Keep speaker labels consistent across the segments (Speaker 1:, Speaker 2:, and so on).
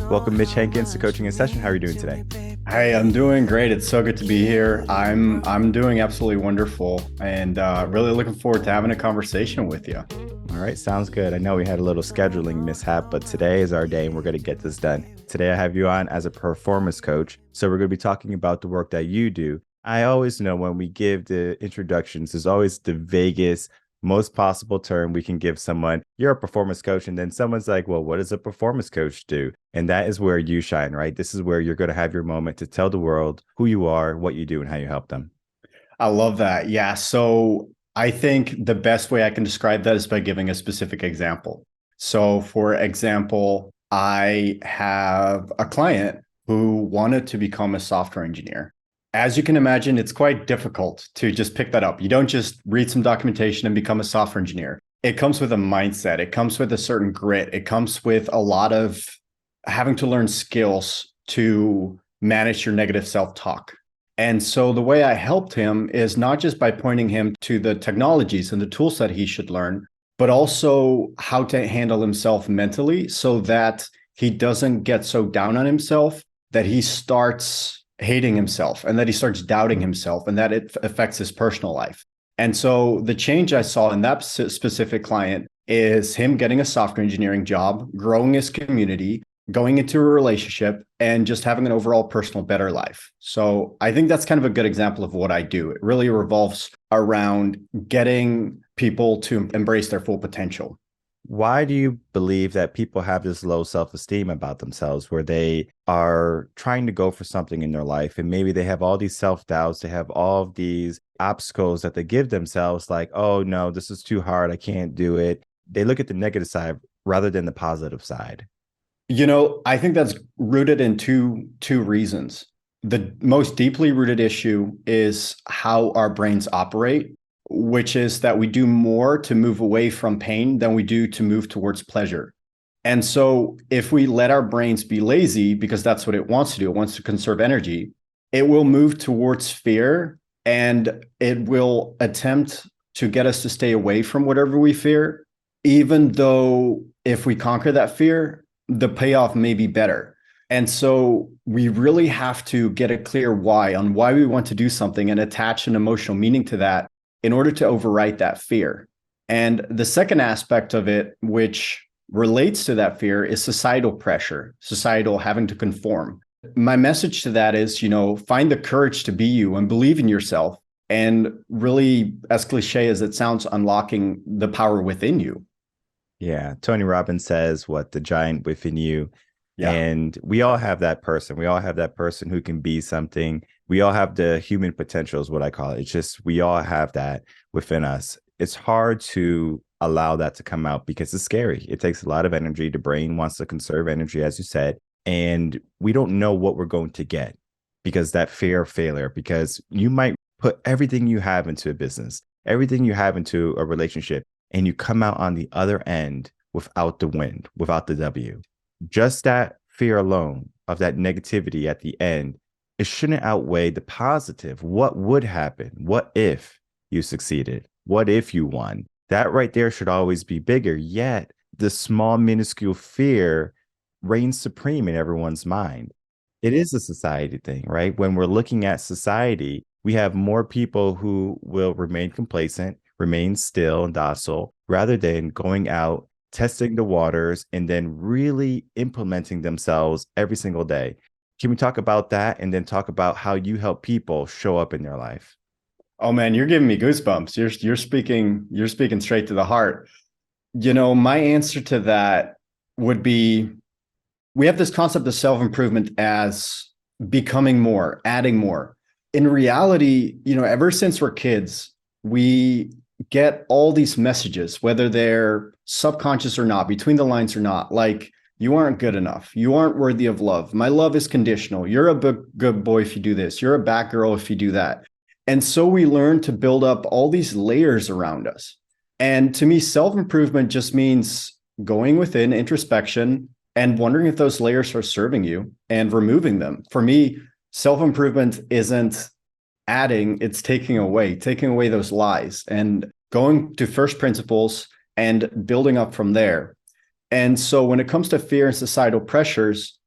Speaker 1: Welcome, Mitch Hankins, to Coaching in Session. How are you doing today?
Speaker 2: Hey, I'm doing great. It's so good to be here. I'm doing absolutely wonderful and really looking forward to having a conversation with you.
Speaker 1: All right, sounds good. I know we had a little scheduling mishap, but today is our day and we're going to get this done. Today, I have you on as a performance coach. So, we're going to be talking about the work that you do. I always know when we give the introductions, there's always the vaguest, most possible term we can give someone. You're a performance coach. And then someone's like, well, what does a performance coach do? And that is where you shine, right? This is where you're going to have your moment to tell the world who you are, what you do, and how you help them.
Speaker 2: I love that. Yeah. So I think the best way I can describe that is by giving a specific example. So, for example, I have a client who wanted to become a software engineer. As you can imagine, it's quite difficult to just pick that up. You don't just read some documentation and become a software engineer. It comes with a mindset. It comes with a certain grit. It comes with a lot of having to learn skills to manage your negative self-talk. And so the way I helped him is not just by pointing him to the technologies and the tools that he should learn, but also how to handle himself mentally so that he doesn't get so down on himself that he starts hating himself and that he starts doubting himself and that it affects his personal life. And so the change I saw in that specific client is him getting a software engineering job, growing his community, going into a relationship, and just having an overall personal better life. So I think that's kind of a good example of what I do. It really revolves around getting people to embrace their full potential.
Speaker 1: Why do you believe that people have this low self-esteem about themselves where they are trying to go for something in their life and maybe they have all these self-doubts, they have all of these obstacles that they give themselves like, oh no, this is too hard, I can't do it. They look at the negative side rather than the positive side.
Speaker 2: I think that's rooted in two reasons. The most deeply rooted issue is how our brains operate, which is that we do more to move away from pain than we do to move towards pleasure. And so if we let our brains be lazy, because that's what it wants to do, it wants to conserve energy, it will move towards fear and it will attempt to get us to stay away from whatever we fear, even though if we conquer that fear, the payoff may be better. And so we really have to get a clear why on why we want to do something and attach an emotional meaning to that in order to overwrite that fear. And the second aspect of it, which relates to that fear, is societal pressure, societal having to conform. My message to that is, find the courage to be you and believe in yourself. And really, as cliche as it sounds, unlocking the power within you.
Speaker 1: Yeah. Tony Robbins says, what, the giant within you.
Speaker 2: Yeah.
Speaker 1: And we all have that person. We all have that person who can be something. We all have the human potential is what I call it. It's just, we all have that within us. It's hard to allow that to come out because it's scary. It takes a lot of energy. The brain wants to conserve energy, as you said, and we don't know what we're going to get because that fear of failure, because you might put everything you have into a business, everything you have into a relationship, and you come out on the other end without the win, without the W. Just that fear alone of that negativity at the end, it shouldn't outweigh the positive. What would happen? What if you succeeded? What if you won? That right there should always be bigger. Yet the small, minuscule fear reigns supreme in everyone's mind. It is a society thing, right? When we're looking at society, we have more people who will remain complacent, remain still and docile, rather than going out, testing the waters, and then really implementing themselves every single day. Can we talk about that and then talk about how you help people show up in their life?
Speaker 2: Oh man, you're giving me goosebumps. You're speaking straight to the heart. My answer to that would be we have this concept of self-improvement as becoming more, adding more. In reality, ever since we're kids, we get all these messages, whether they're subconscious or not, between the lines or not, like you aren't good enough. You aren't worthy of love. My love is conditional. You're a good boy if you do this. You're a bad girl if you do that. And so we learn to build up all these layers around us. And to me, self-improvement just means going within introspection and wondering if those layers are serving you and removing them. For me, self-improvement isn't adding, it's taking away those lies and going to first principles and building up from there. And so when it comes to fear and societal pressures,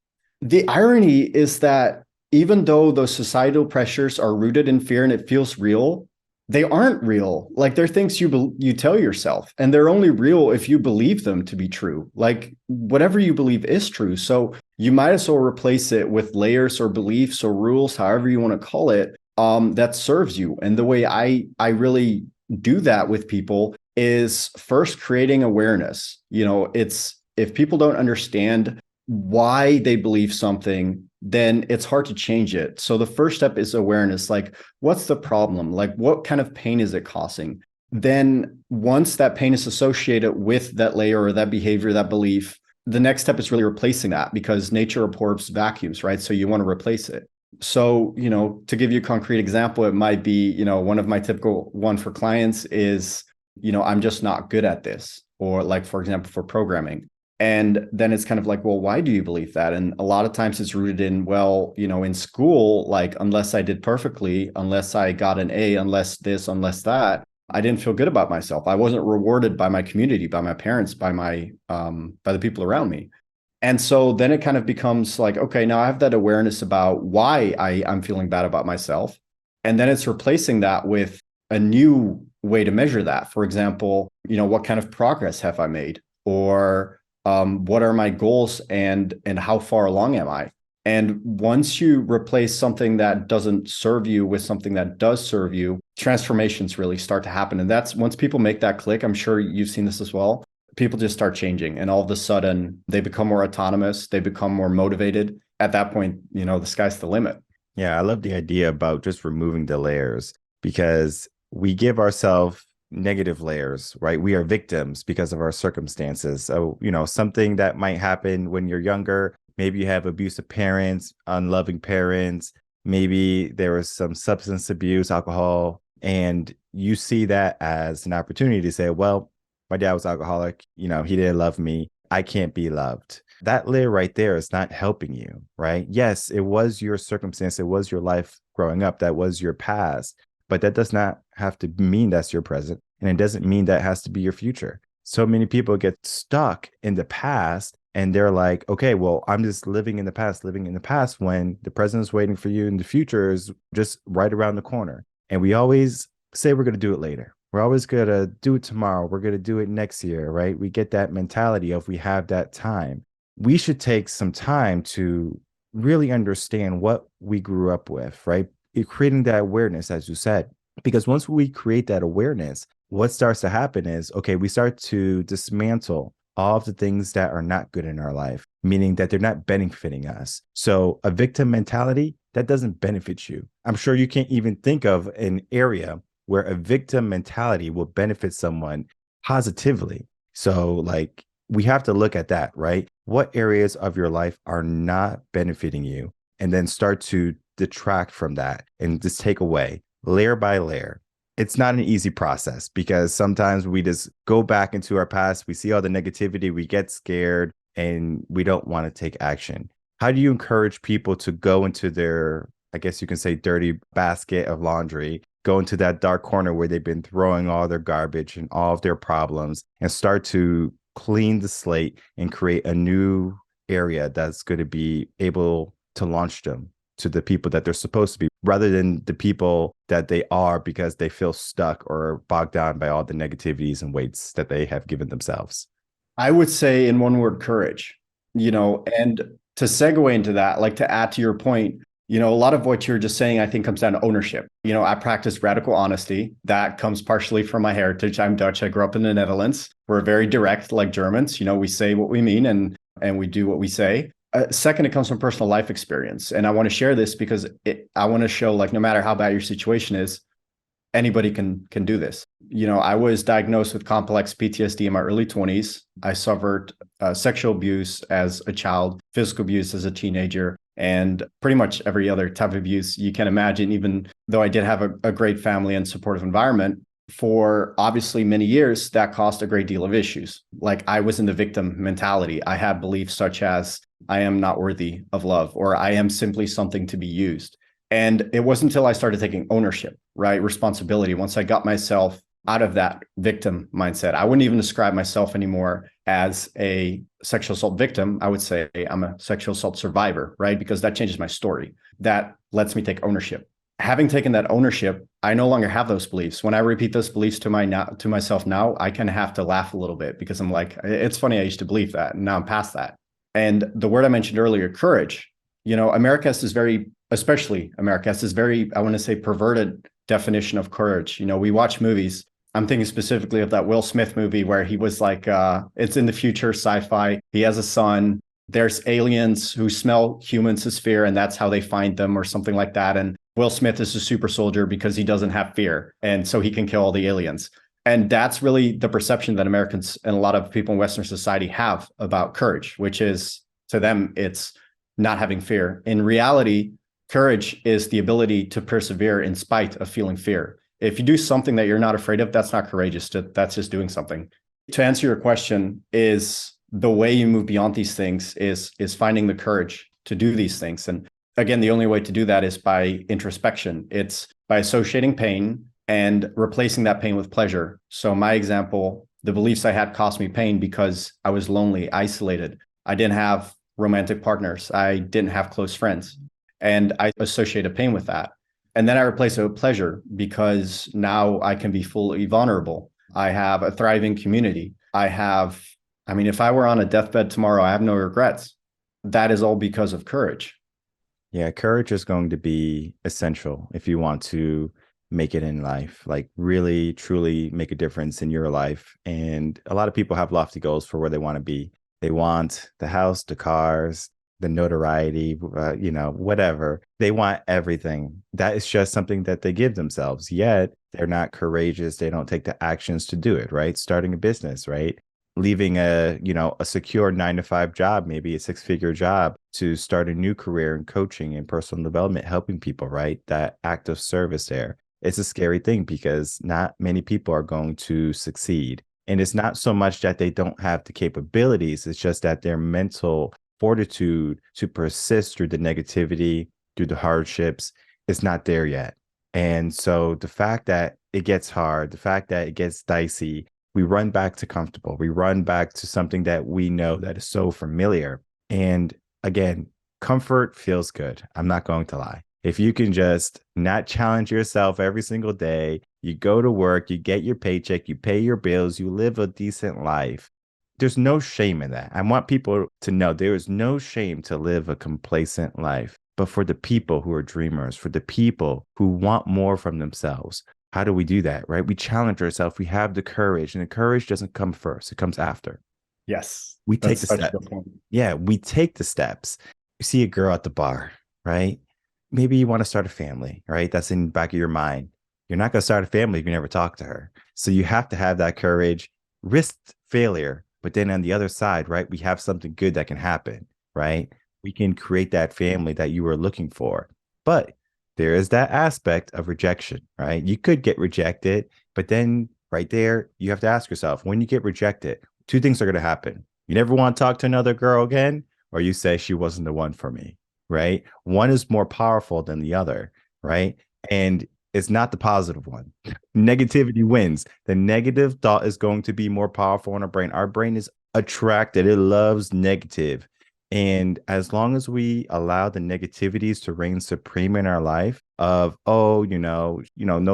Speaker 2: The irony is that even though those societal pressures are rooted in fear and it feels real, they aren't real. Like they're things you tell yourself, and they're only real if you believe them to be true. Like whatever you believe is true. So you might as well replace it with layers or beliefs or rules, however you want to call it, that serves you. And the way I really do that with people is first creating awareness. It's if people don't understand why they believe something, then it's hard to change it. So the first step is awareness. Like, what's the problem? Like, what kind of pain is it causing? Then once that pain is associated with that layer or that behavior, that belief, the next step is really replacing that, because nature abhors vacuums, right? So you want to replace it. So, to give you a concrete example, it might be, one of my typical one for clients is, I'm just not good at this. Or like, for example, for programming. And then it's kind of like, well, why do you believe that? And a lot of times it's rooted in, well, in school, like, unless I did perfectly, unless I got an A, unless this, unless that, I didn't feel good about myself. I wasn't rewarded by my community, by my parents, by the people around me. And so then it kind of becomes like, okay, now I have that awareness about why I'm feeling bad about myself. And then it's replacing that with a new way to measure that. For example, what kind of progress have I made? Or what are my goals and how far along am I? And once you replace something that doesn't serve you with something that does serve you, transformations really start to happen. And that's once people make that click, I'm sure you've seen this as well. People just start changing, and all of a sudden they become more autonomous. They become more motivated. At that point, the sky's the limit.
Speaker 1: Yeah, I love the idea about just removing the layers, because we give ourselves negative layers, right? We are victims because of our circumstances. So, something that might happen when you're younger, maybe you have abusive parents, unloving parents, maybe there was some substance abuse, alcohol, and you see that as an opportunity to say, well, my dad was alcoholic, he didn't love me, I can't be loved. That layer right there is not helping you, right? Yes, it was your circumstance, it was your life growing up, that was your past, but that does not have to mean that's your present. And it doesn't mean that has to be your future. So many people get stuck in the past and they're like, okay, well, I'm just living in the past, when the present is waiting for you and the future is just right around the corner. And we always say we're going to do it later. We're always going to do it tomorrow. We're going to do it next year, right? We get that mentality of we have that time. We should take some time to really understand what we grew up with, right? Creating that awareness, as you said, because once we create that awareness, what starts to happen is, okay, we start to dismantle all of the things that are not good in our life, meaning that they're not benefiting us. So a victim mentality, that doesn't benefit you. I'm sure you can't even think of an area where a victim mentality will benefit someone positively. So like, we have to look at that, right? What areas of your life are not benefiting you? And then start to detract from that and just take away layer by layer. It's not an easy process, because sometimes we just go back into our past, we see all the negativity, we get scared, and we don't want to take action. How do you encourage people to go into their, I guess you can say, dirty basket of laundry, go into that dark corner where they've been throwing all their garbage and all of their problems, and start to clean the slate and create a new area that's going to be able to launch them to the people that they're supposed to be, rather than the people that they are because they feel stuck or bogged down by all the negativities and weights that they have given themselves?
Speaker 2: I would say, in one word, courage. And to segue into that, like to add to your point, a lot of what you're just saying, I think, comes down to ownership. I practice radical honesty. That comes partially from my heritage. I'm Dutch. I grew up in the Netherlands. We're very direct, like Germans. We say what we mean and we do what we say. Second, it comes from personal life experience. And I want to share this because I want to show, like, no matter how bad your situation is, anybody can do this. I was diagnosed with complex PTSD in my early 20s. I suffered sexual abuse as a child, physical abuse as a teenager, and pretty much every other type of abuse you can imagine, even though I did have a great family and supportive environment. For obviously many years, that caused a great deal of issues. Like, I was in the victim mentality. I had beliefs such as, I am not worthy of love, or I am simply something to be used. And it wasn't until I started taking ownership, right? Responsibility. Once I got myself out of that victim mindset. I wouldn't even describe myself anymore as a sexual assault victim. I would say I'm a sexual assault survivor, right? Because that changes my story. That lets me take ownership. Having taken that ownership, I no longer have those beliefs. When I repeat those beliefs to myself now, I kind of have to laugh a little bit because I'm like, it's funny, I used to believe that, and now I'm past that. And the word I mentioned earlier, courage, America has this very, especially America has this very, I want to say, perverted definition of courage. We watch movies. I'm thinking specifically of that Will Smith movie where he was like, it's in the future, sci-fi. He has a son. There's aliens who smell humans as fear, and that's how they find them or something like that. And Will Smith is a super soldier because he doesn't have fear. And so he can kill all the aliens. And that's really the perception that Americans and a lot of people in Western society have about courage, which is, to them, it's not having fear. In reality, courage is the ability to persevere in spite of feeling fear. If you do something that you're not afraid of, that's not courageous. That's just doing something. To answer your question, is the way you move beyond these things is finding the courage to do these things. And again, the only way to do that is by introspection. It's by associating pain and replacing that pain with pleasure. So my example, the beliefs I had cost me pain because I was lonely, isolated. I didn't have romantic partners. I didn't have close friends. And I associated pain with that. And then I replace it with pleasure because now I can be fully vulnerable. I have a thriving community. If I were on a deathbed tomorrow, I have no regrets. That is all because of courage.
Speaker 1: Yeah, courage is going to be essential if you want to make it in life, like really, truly make a difference in your life. And a lot of people have lofty goals for where they want to be. They want the house, the cars, the notoriety, whatever. They want everything. That is just something that they give themselves. Yet they're not courageous. They don't take the actions to do it, right? Starting a business, right? Leaving a secure 9-to-5 job, maybe a 6-figure job, to start a new career in coaching and personal development, helping people, right? That act of service there. It's a scary thing because not many people are going to succeed. And it's not so much that they don't have the capabilities. It's just that their mental fortitude to persist through the negativity, through the hardships, is not there yet. And so the fact that it gets hard, the fact that it gets dicey, we run back to comfortable. We run back to something that we know that is so familiar. And again, comfort feels good. I'm not going to lie. If you can just not challenge yourself every single day, you go to work, you get your paycheck, you pay your bills, you live a decent life. There's no shame in that. I want people to know there is no shame to live a complacent life. But for the people who are dreamers, for the people who want more from themselves, how do we do that, right? We challenge ourselves. We have the courage, and the courage doesn't come first. It comes after.
Speaker 2: Yes.
Speaker 1: We take the steps. Yeah, we take the steps. You see a girl at the bar, right? Maybe you want to start a family, right? That's in the back of your mind. You're not going to start a family if you never talk to her. So you have to have that courage, risk failure. But then on the other side, right, we have something good that can happen, right? We can create that family that you were looking for. But there is that aspect of rejection, right? You could get rejected, but then right there, you have to ask yourself, when you get rejected, 2 things are going to happen. You never want to talk to another girl again, or you say she wasn't the one for me, right? One is more powerful than the other, right? And it's not the positive one. Negativity wins. The negative thought is going to be more powerful in our brain. Our brain is attracted. It loves negative. And as long as we allow the negativities to reign supreme in our life of, no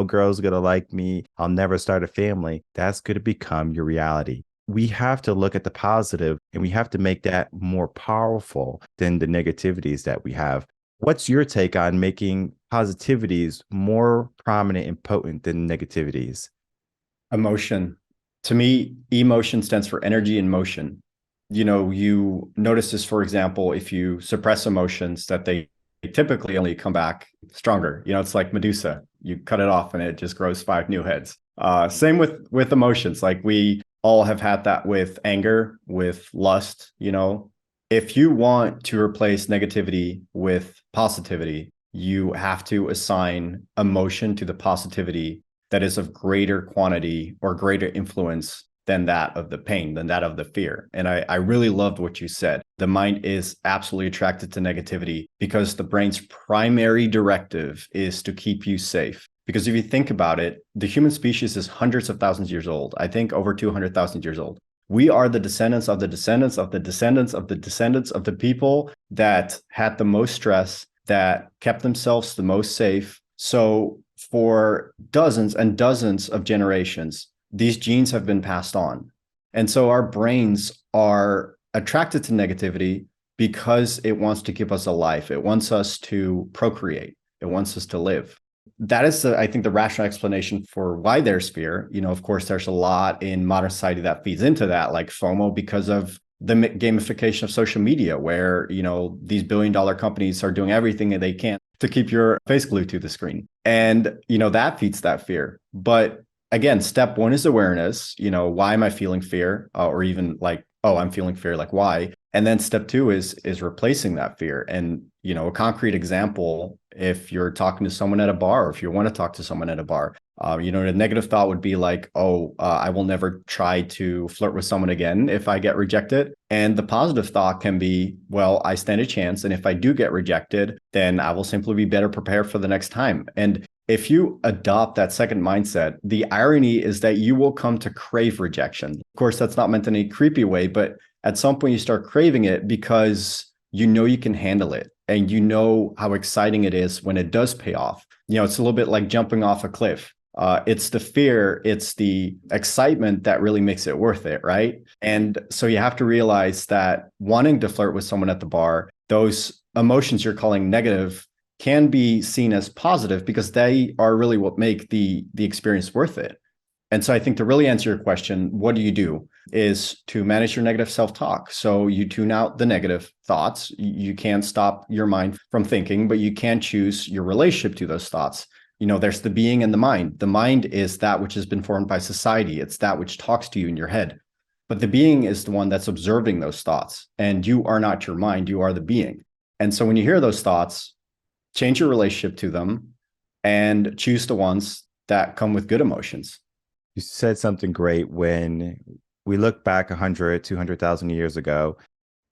Speaker 1: girl's going to like me, I'll never start a family, that's going to become your reality. We have to look at the positive, and we have to make that more powerful than the negativities that we have. What's your take on making positivities more prominent and potent than negativities?
Speaker 2: Emotion. To me, emotion stands for energy in motion. You notice this, for example, if you suppress emotions, that they typically only come back stronger. It's like Medusa. You cut it off and it just grows 5 new heads. Same with emotions. Like we all have had that with anger, with lust. If you want to replace negativity with positivity, you have to assign emotion to the positivity that is of greater quantity or greater influence than that of the pain, than that of the fear. And I really loved what you said. The mind is absolutely attracted to negativity because the brain's primary directive is to keep you safe. Because if you think about it, the human species is hundreds of thousands of years old. I think over 200,000 years old. We are the descendants of the descendants of the descendants of the descendants of the people that had the most stress, that kept themselves the most safe. So for dozens and dozens of generations, these genes have been passed on. And so our brains are attracted to negativity because it wants to keep us alive. It wants us to procreate. It wants us to live. That is, I think, the rational explanation for why there's fear. Of course, there's a lot in modern society that feeds into that, like FOMO, because of the gamification of social media, where, these billion-dollar companies are doing everything that they can to keep your face glued to the screen. And, that feeds that fear. But again, step one is awareness. Why am I feeling fear? Or even like, oh, I'm feeling fear, like why? And then step two is replacing that fear. And, a concrete example, if you're talking to someone at a bar, or if you want to talk to someone at a bar, the negative thought would be like, oh, I will never try to flirt with someone again if I get rejected. And the positive thought can be, well, I stand a chance. And if I do get rejected, then I will simply be better prepared for the next time. And if you adopt that second mindset, the irony is that you will come to crave rejection. Of course, that's not meant in a creepy way, but at some point you start craving it because you can handle it, and how exciting it is when it does pay off. It's a little bit like jumping off a cliff. It's the fear, it's the excitement that really makes it worth it, right? And so you have to realize that wanting to flirt with someone at the bar, those emotions you're calling negative can be seen as positive because they are really what make the experience worth it. And so I think to really answer your question, what do you do is to manage your negative self-talk. So you tune out the negative thoughts. You can't stop your mind from thinking, but you can choose your relationship to those thoughts. There's the being and the mind. The mind is that which has been formed by society. It's that which talks to you in your head. But the being is the one that's observing those thoughts. And you are not your mind, you are the being. And so when you hear those thoughts, change your relationship to them and choose the ones that come with good emotions.
Speaker 1: You said something great. When we look back 100, 200,000 years ago,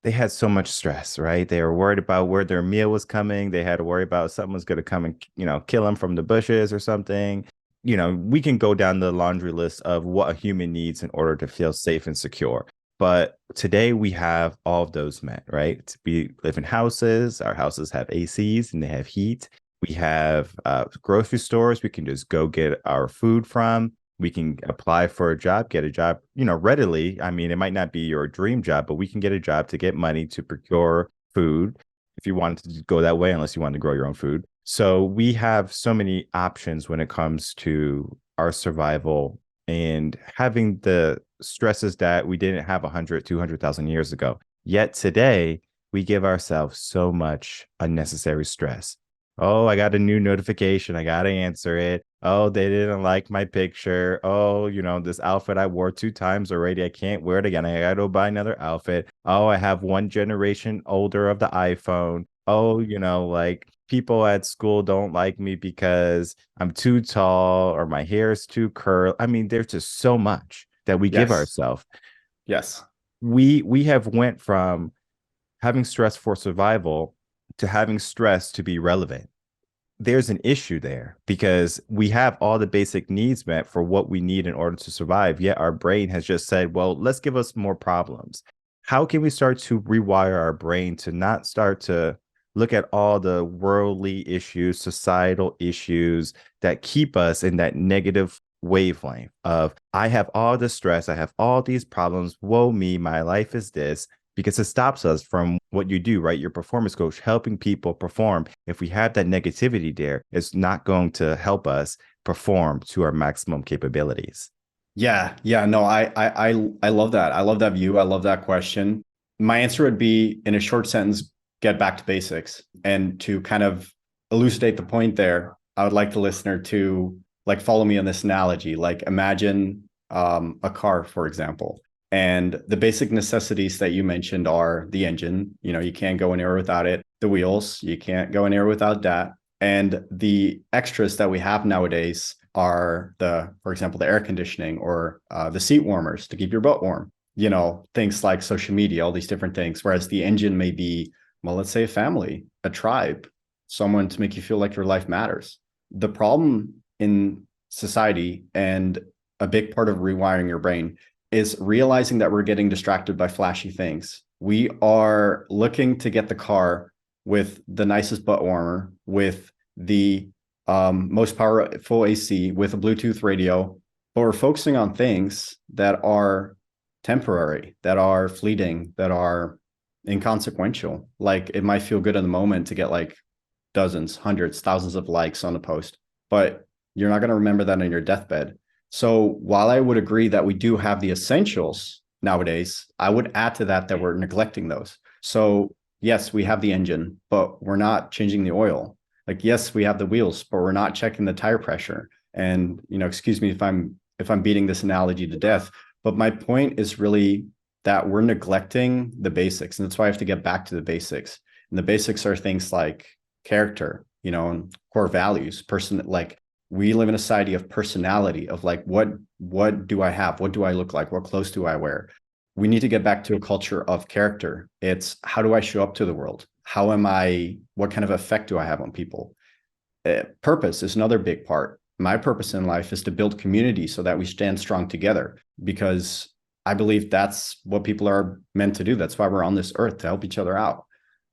Speaker 1: they had so much stress, right? They were worried about where their meal was coming. They had to worry about someone was going to come and, kill them from the bushes or something. We can go down the laundry list of what a human needs in order to feel safe and secure. But today we have all of those met, right? We live in houses. Our houses have ACs and they have heat. We have grocery stores we can just go get our food from. We can apply for a job, get a job, readily. I mean, it might not be your dream job, but we can get a job to get money to procure food if you wanted to go that way, unless you want to grow your own food. So we have so many options when it comes to our survival and having the stresses that we didn't have 100, 200,000 years ago. Yet today, we give ourselves so much unnecessary stress. Oh, I got a new notification. I got to answer it. Oh, they didn't like my picture. Oh, this outfit I wore 2 times already. I can't wear it again. I got to buy another outfit. Oh, I have 1 generation older of the iPhone. Oh, like people at school don't like me because I'm too tall or my hair is too curly. I mean, there's just so much that we give
Speaker 2: Yes.
Speaker 1: ourselves.
Speaker 2: Yes.
Speaker 1: We have went from having stress for survival to having stress to be relevant. There's an issue there because we have all the basic needs met for what we need in order to survive. Yet our brain has just said, well, let's give us more problems. How can we start to rewire our brain to not start to look at all the worldly issues, societal issues that keep us in that negative wavelength of, I have all the stress, I have all these problems, woe me, my life is this, because it stops us from what you do, right? Your performance coach, helping people perform. If we have that negativity there, it's not going to help us perform to our maximum capabilities.
Speaker 2: Yeah. No, I love that. I love that view. I love that question. My answer would be, in a short sentence, get back to basics. And to kind of elucidate the point there, I would like the listener to follow me on this analogy. Like, imagine a car, for example. And the basic necessities that you mentioned are the engine. You can't go anywhere without it. The wheels, you can't go anywhere without that. And the extras that we have nowadays are for example, the air conditioning or the seat warmers to keep your butt warm. Things like social media, all these different things. Whereas the engine may be, well, let's say a family, a tribe, someone to make you feel like your life matters. The problem in society, and a big part of rewiring your brain is realizing that we're getting distracted by flashy things. We are looking to get the car with the nicest butt warmer, with the most powerful AC, with a Bluetooth radio, but we're focusing on things that are temporary, that are fleeting, that are inconsequential. Like it might feel good in the moment to get like dozens, hundreds, thousands of likes on a post, but you're not going to remember that on your deathbed. So while I would agree that we do have the essentials nowadays, I would add to that that we're neglecting those. So yes, we have the engine, but we're not changing the oil. Like, yes, we have the wheels, but we're not checking the tire pressure. And, excuse me if I'm beating this analogy to death, but my point is really that we're neglecting the basics. And that's why I have to get back to the basics. And the basics are things like character, and core values, like we live in a society of personality, of like, what do I have? What do I look like? What clothes do I wear? We need to get back to a culture of character. It's how do I show up to the world? What kind of effect do I have on people? Purpose is another big part. My purpose in life is to build community so that we stand strong together, because I believe that's what people are meant to do. That's why we're on this earth, to help each other out.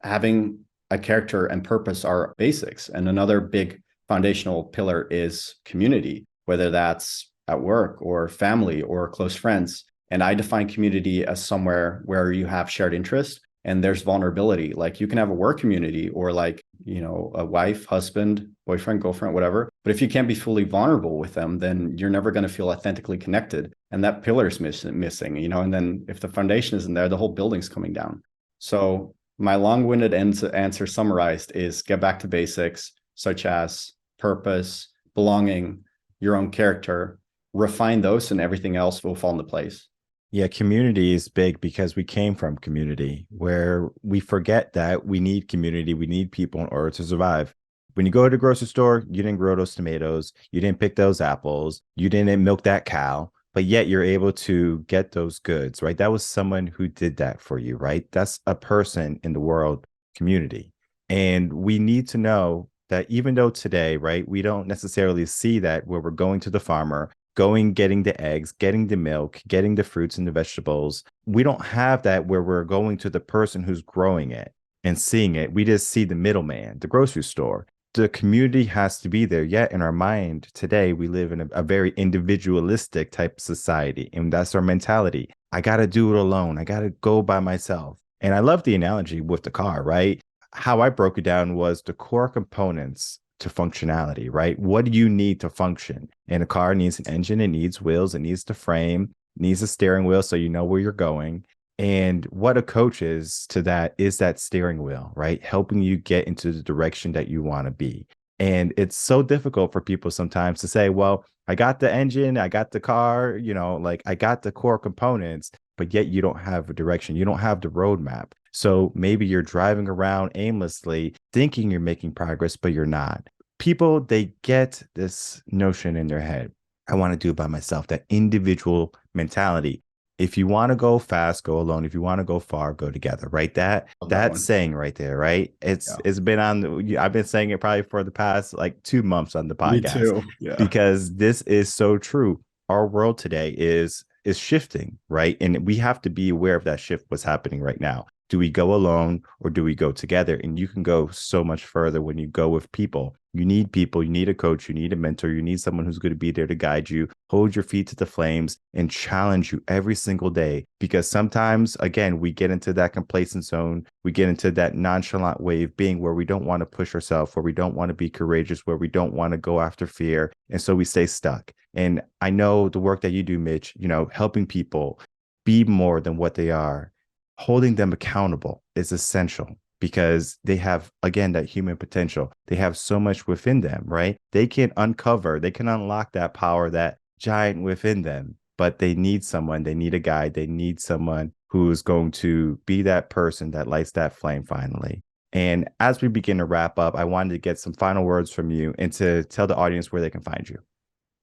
Speaker 2: Having a character and purpose are basics. And another big foundational pillar is community, whether that's at work or family or close friends. And I define community as somewhere where you have shared interest and there's vulnerability. Like you can have a work community or like, a wife, husband, boyfriend, girlfriend, whatever. But if you can't be fully vulnerable with them, then you're never going to feel authentically connected. And that pillar is missing, and then if the foundation isn't there, the whole building's coming down. So my long-winded answer summarized is get back to basics, such as purpose, belonging, your own character, refine those, and everything else will fall into place.
Speaker 1: Yeah, community is big because we came from community, where we forget that we need community. We need people in order to survive. When you go to the grocery store, you didn't grow those tomatoes, you didn't pick those apples, you didn't milk that cow, but yet you're able to get those goods, right? That was someone who did that for you, right? That's a person in the world community. And we need to know that even though today, right, we don't necessarily see that where we're going to the farmer, getting the eggs, getting the milk, getting the fruits and the vegetables. We don't have that where we're going to the person who's growing it and seeing it. We just see the middleman, the grocery store. The community has to be there. Yet in our mind today, we live in a very individualistic type of society. And that's our mentality. I got to do it alone. I got to go by myself. And I love the analogy with the car, right? How I broke it down was the core components to functionality, right? What do you need to function? And a car needs an engine, it needs wheels, it needs the frame, it needs a steering wheel so you know where you're going. And what a coach is to that is that steering wheel, right? Helping you get into the direction that you want to be. And it's so difficult for people sometimes to say, well, I got the engine, I got the car, like I got the core components, but yet you don't have a direction. You don't have the roadmap. So maybe you're driving around aimlessly thinking you're making progress, but you're not. People, they get this notion in their head. I want to do it by myself, that individual mentality. If you want to go fast, go alone. If you want to go far, go together, right? That saying right there, right? It's been I've been saying it probably for the past like 2 months on the podcast.
Speaker 2: Me too. Yeah.
Speaker 1: Because this is so true. Our world today is shifting, right? And we have to be aware of that shift, what's happening right now. Do we go alone or do we go together? And you can go so much further when you go with people. You need people, you need a coach, you need a mentor, you need someone who's going to be there to guide you, hold your feet to the flames, and challenge you every single day. Because sometimes, again, we get into that complacent zone. We get into that nonchalant way of being where we don't want to push ourselves, where we don't want to be courageous, where we don't want to go after fear. And so we stay stuck. And I know the work that you do, Mitch, helping people be more than what they are, holding them accountable is essential because they have, again, that human potential. They have so much within them, right? They can unlock that power, that giant within them, but they need someone, they need a guide, they need someone who is going to be that person that lights that flame finally. And as we begin to wrap up, I wanted to get some final words from you and to tell the audience where they can find you.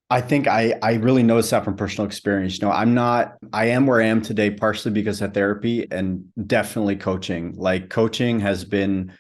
Speaker 2: I think I really noticed that from personal experience. I am where I am today, partially because of therapy and definitely coaching. Like coaching has been,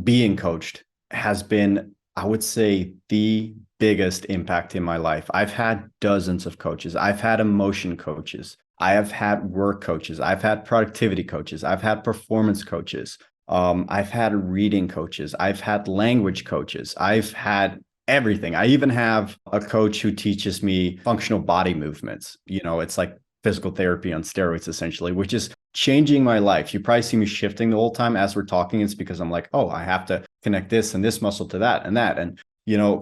Speaker 2: being coached has been, I would say, the biggest impact in my life. I've had dozens of coaches. I've had emotion coaches. I have had work coaches. I've had productivity coaches. I've had performance coaches. I've had reading coaches. I've had language coaches. I've had everything. I even have a coach who teaches me functional body movements. It's like physical therapy on steroids, essentially, which is changing my life. You probably see me shifting the whole time as we're talking. It's because I'm like, oh, I have to connect this and this muscle to that and that. And,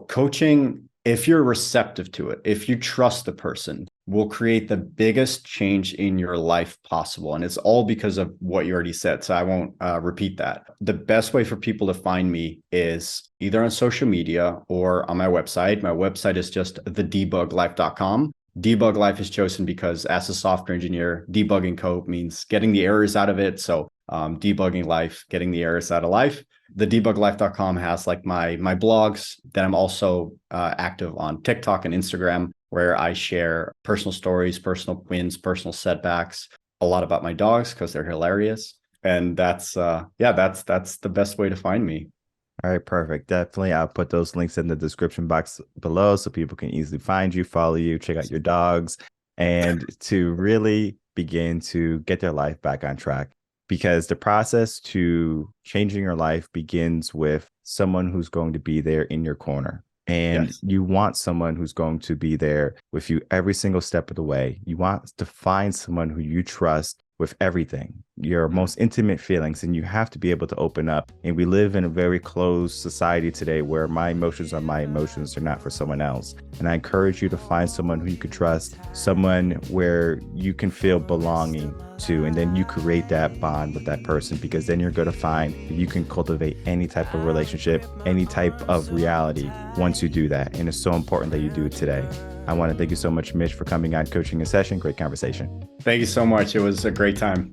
Speaker 2: coaching, if you're receptive to it, if you trust the person, will create the biggest change in your life possible. And it's all because of what you already said. So I won't repeat that. The best way for people to find me is either on social media or on my website. My website is just thedebuglife.com. Debug Life is chosen because as a software engineer, debugging code means getting the errors out of it. So debugging life, getting the errors out of life. The debuglife.com has like my blogs. Then I'm also active on TikTok and Instagram, where I share personal stories, personal wins, personal setbacks, a lot about my dogs because they're hilarious. And that's the best way to find me.
Speaker 1: All right, perfect. Definitely. I'll put those links in the description box below so people can easily find you, follow you, check out your dogs, and to really begin to get their life back on track. Because the process to changing your life begins with someone who's going to be there in your corner. And
Speaker 2: Yes.
Speaker 1: you want someone who's going to be there with you every single step of the way. You want to find someone who you trust with everything, your most intimate feelings, and you have to be able to open up. And we live in a very closed society today where my emotions are my emotions, they're not for someone else. And I encourage you to find someone who you could trust, someone where you can feel belonging to, and then you create that bond with that person, because then you're going to find that you can cultivate any type of relationship, any type of reality once you do that. And it's so important that you do it today. I want to thank you so much, Mitch, for coming on Coaching in Session. Great conversation.
Speaker 2: Thank you so much. It was a great time.